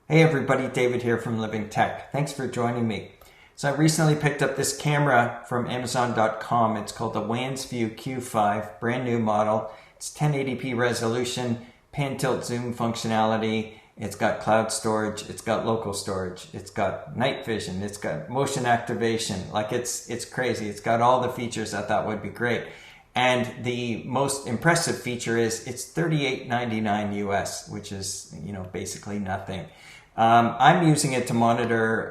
Hey everybody, David here from Living Tech. Thanks for joining me. So I recently picked up this camera from Amazon.com. It's called the Wansview Q5, brand new model. It's 1080p resolution, pan tilt zoom functionality. It's got cloud storage, it's got local storage, it's got night vision, it's got motion activation. Like it's crazy. It's got all the features I thought would be great. And the most impressive feature is it's $38.99 US, which is, basically nothing. I'm using it to monitor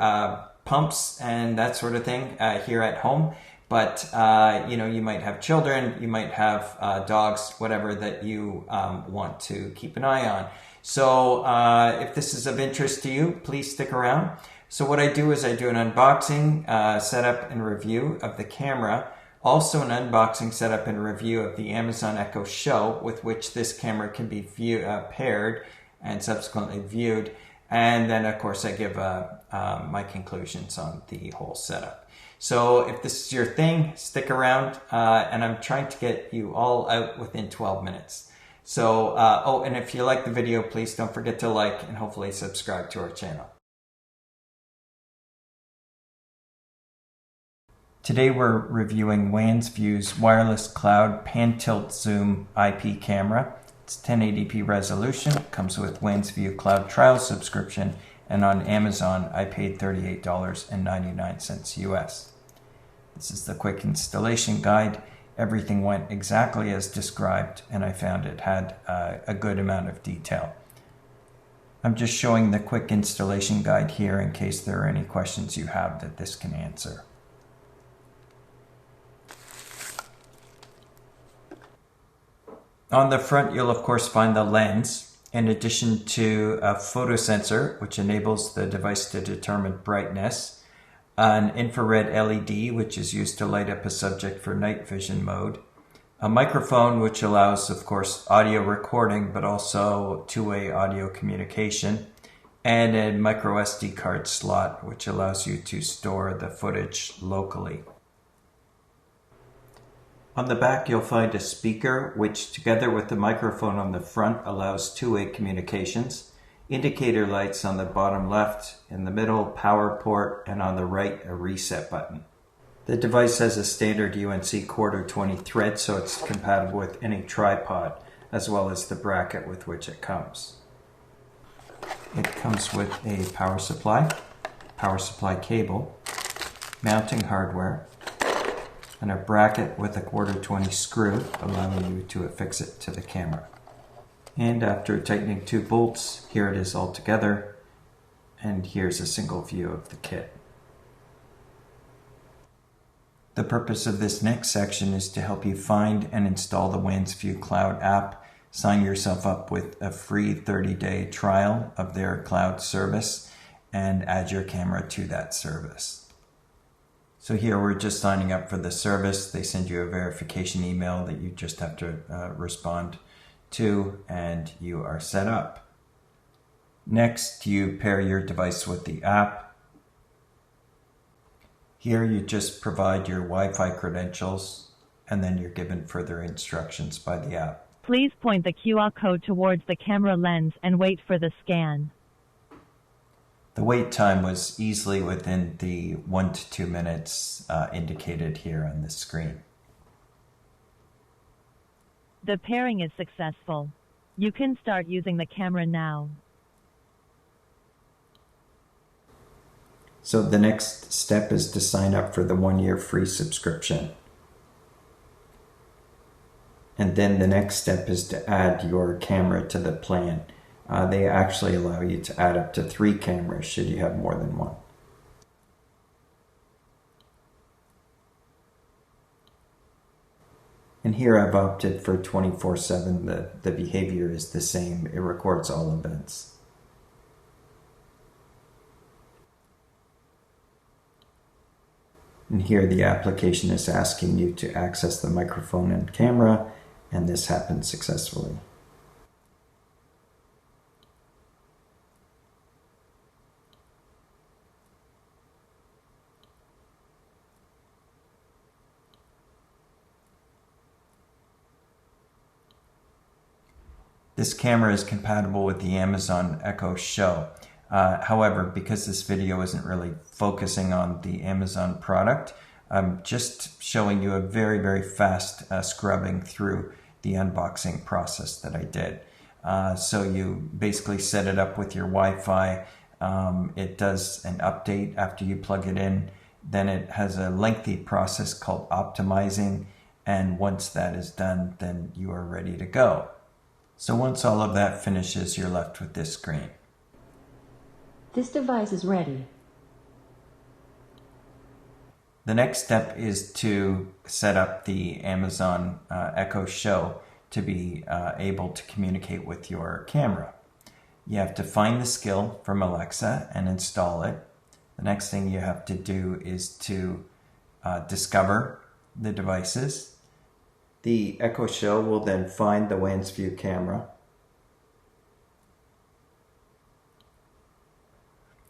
pumps and that sort of thing here at home. But, you might have children, you might have dogs, whatever that you want to keep an eye on. So if this is of interest to you, please stick around. So what I do is I do an unboxing, setup, and review of the camera. Also an unboxing, setup, and review of the Amazon Echo Show, with which this camera can be paired and subsequently viewed. And then, of course, I give my conclusions on the whole setup. So if this is your thing, stick around. And I'm trying to get you all out within 12 minutes. So, and if you like the video, please don't forget to like and hopefully subscribe to our channel. Today we're reviewing Wansview's wireless cloud pan tilt zoom IP camera. It's 1080p resolution, comes with Wansview Cloud Trial subscription, and on Amazon I paid $38.99 US. This is the quick installation guide. Everything went exactly as described, and I found it had a good amount of detail. I'm just showing the quick installation guide here in case there are any questions you have that this can answer. On the front, you'll of course find the lens, in addition to a photo sensor, which enables the device to determine brightness, an infrared LED, which is used to light up a subject for night vision mode, a microphone, which allows, of course, audio recording, but also two-way audio communication, and a micro SD card slot, which allows you to store the footage locally. On the back, you'll find a speaker, which together with the microphone on the front allows two-way communications, indicator lights on the bottom left, in the middle, power port, and on the right, a reset button. The device has a standard UNC quarter 20 thread, so it's compatible with any tripod, as well as the bracket with which it comes. It comes with a power supply cable, mounting hardware, and a bracket with a quarter 20 screw, allowing you to affix it to the camera. And after tightening two bolts, here it is all together, and here's a single view of the kit. The purpose of this next section is to help you find and install the Wansview Cloud app, sign yourself up with a free 30-day trial of their cloud service, and add your camera to that service. So here we're just signing up for the service. They send you a verification email that you just have to respond to, and you are set up. Next, you pair your device with the app. Here you just provide your Wi-Fi credentials, and then you're given further instructions by the app. Please point the QR code towards the camera lens and wait for the scan. The wait time was easily within the 1 to 2 minutes indicated here on the screen. The pairing is successful. You can start using the camera now. So the next step is to sign up for the 1-year free subscription. And then the next step is to add your camera to the plan. They actually allow you to add up to 3 cameras should you have more than one. And here I've opted for 24/7. The behavior is the same. It records all events. And here the application is asking you to access the microphone and camera, and this happened successfully. This camera is compatible with the Amazon Echo Show. However, because this video isn't really focusing on the Amazon product, I'm just showing you a very, very fast scrubbing through the unboxing process that I did. So you basically set it up with your Wi-Fi. It does an update after you plug it in. Then it has a lengthy process called optimizing. And once that is done, then you are ready to go. So once all of that finishes, you're left with this screen. This device is ready. The next step is to set up the Amazon Echo Show to be able to communicate with your camera. You have to find the skill from Alexa and install it. The next thing you have to do is to discover the devices. The Echo Show will then find the WansView camera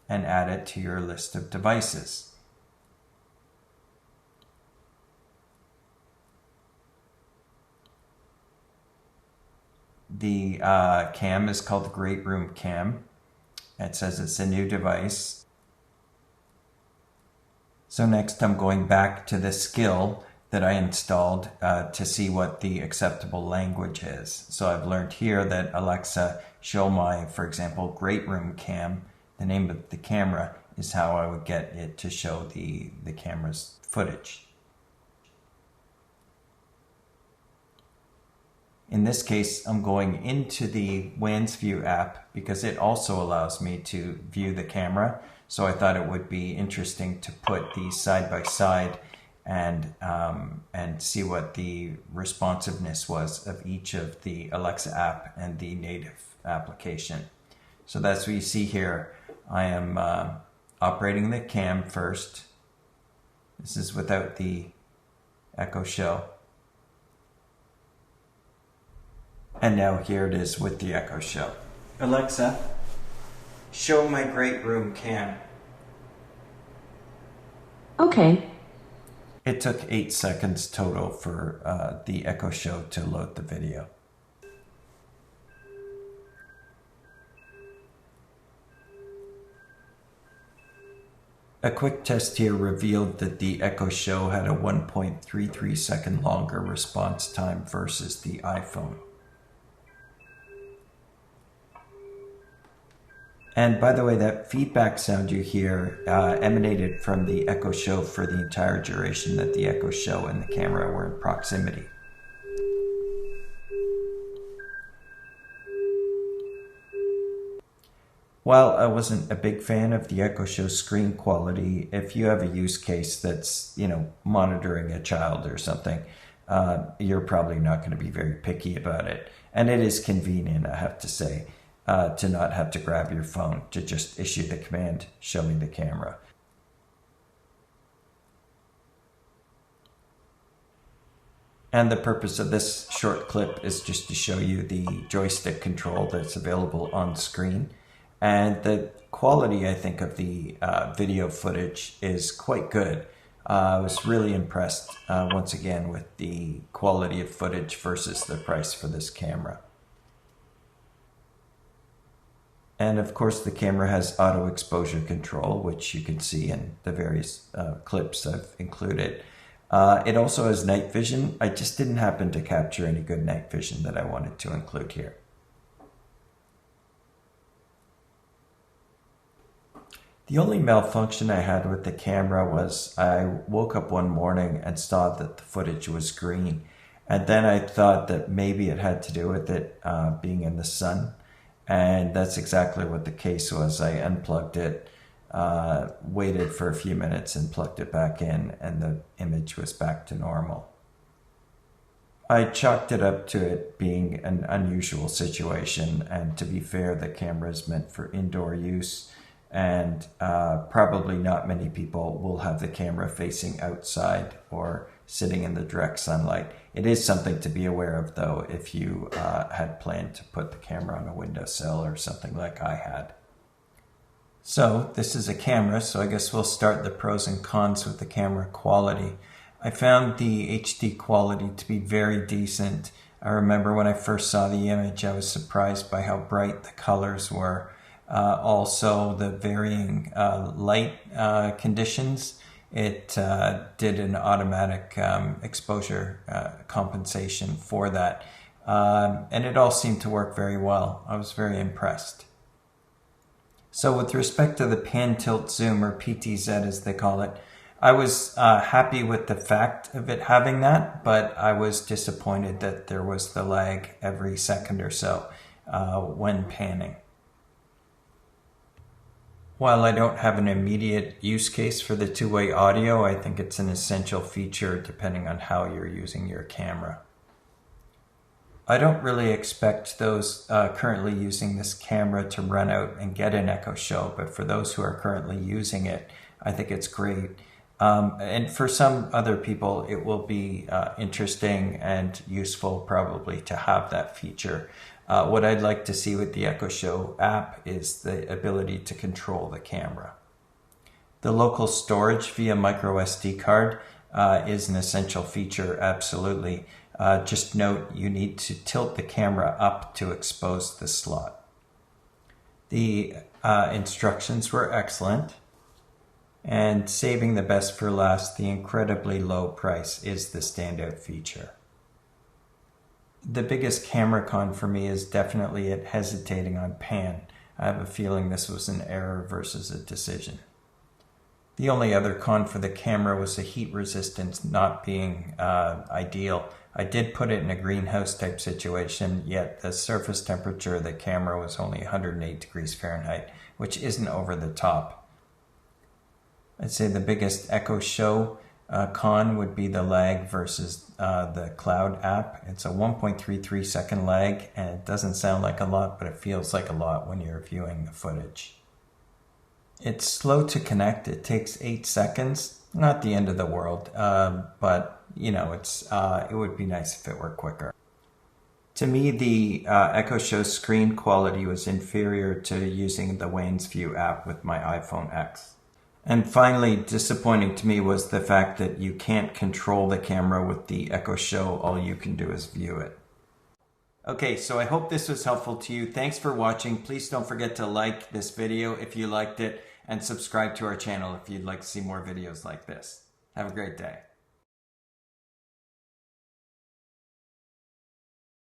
and add it to your list of devices. The cam is called the Great Room Cam. It says it's a new device. So next I'm going back to the skill that I installed to see what the acceptable language is. So I've learned here that Alexa, show my, for example, Great Room Cam. The name of the camera is how I would get it to show the camera's footage. In this case, I'm going into the WansView app because it also allows me to view the camera. So I thought it would be interesting to put these side by side and see what the responsiveness was of each of the Alexa app and the native application. So that's what you see here. I am operating the cam first. This is without the Echo Show. And now here it is with the Echo Show. Alexa, show my Great Room Cam. Okay. It took 8 seconds total for the Echo Show to load the video. A quick test here revealed that the Echo Show had a 1.33 second longer response time versus the iPhone. And by the way, that feedback sound you hear emanated from the Echo Show for the entire duration that the Echo Show and the camera were in proximity. While I wasn't a big fan of the Echo Show screen quality, if you have a use case that's, monitoring a child or something, you're probably not going to be very picky about it. And it is convenient, I have to say, to not have to grab your phone, to just issue the command, show me the camera. And the purpose of this short clip is just to show you the joystick control that's available on screen. And the quality, I think, of the video footage is quite good. I was really impressed, once again, with the quality of footage versus the price for this camera. And of course, the camera has auto exposure control, which you can see in the various clips I've included. It also has night vision. I just didn't happen to capture any good night vision that I wanted to include here. The only malfunction I had with the camera was I woke up one morning and saw that the footage was green. And then I thought that maybe it had to do with it being in the sun. And that's exactly what the case was. I unplugged it, waited for a few minutes and plugged it back in, and the image was back to normal. I chalked it up to it being an unusual situation, and to be fair, the camera is meant for indoor use, and probably not many people will have the camera facing outside or sitting in the direct sunlight. It is something to be aware of, though, if you had planned to put the camera on a windowsill or something like I had. So this is a camera, so I guess we'll start the pros and cons with the camera quality. I found the HD quality to be very decent. I remember when I first saw the image, I was surprised by how bright the colors were. Also the varying light conditions. It did an automatic exposure compensation for that. And it all seemed to work very well. I was very impressed. So with respect to the pan tilt zoom, or PTZ as they call it, I was happy with the fact of it having that, but I was disappointed that there was the lag every second or so when panning. While I don't have an immediate use case for the two-way audio, I think it's an essential feature depending on how you're using your camera. I don't really expect those currently using this camera to run out and get an Echo Show, but for those who are currently using it, I think it's great. And for some other people, it will be interesting and useful probably to have that feature. What I'd like to see with the Echo Show app is the ability to control the camera. The local storage via micro SD card is an essential feature, absolutely. Just note you need to tilt the camera up to expose the slot. The instructions were excellent. And saving the best for last, the incredibly low price is the standout feature. The biggest camera con for me is definitely it hesitating on pan. I have a feeling this was an error versus a decision. The only other con for the camera was the heat resistance not being ideal. I did put it in a greenhouse type situation, yet the surface temperature of the camera was only 108 degrees Fahrenheit, which isn't over the top. I'd say the biggest Echo Show con would be the lag versus the Cloud app. It's a 1.33 second lag, and it doesn't sound like a lot, but it feels like a lot when you're viewing the footage. It's slow to connect. It takes 8 seconds. Not the end of the world, but you know, it would be nice if it were quicker. To me, the Echo Show screen quality was inferior to using the Wayne's View app with my iPhone X. And finally, disappointing to me was the fact that you can't control the camera with the Echo Show. All you can do is view it. Okay, so I hope this was helpful to you. Thanks for watching. Please don't forget to like this video if you liked it, and subscribe to our channel if you'd like to see more videos like this. Have a great day.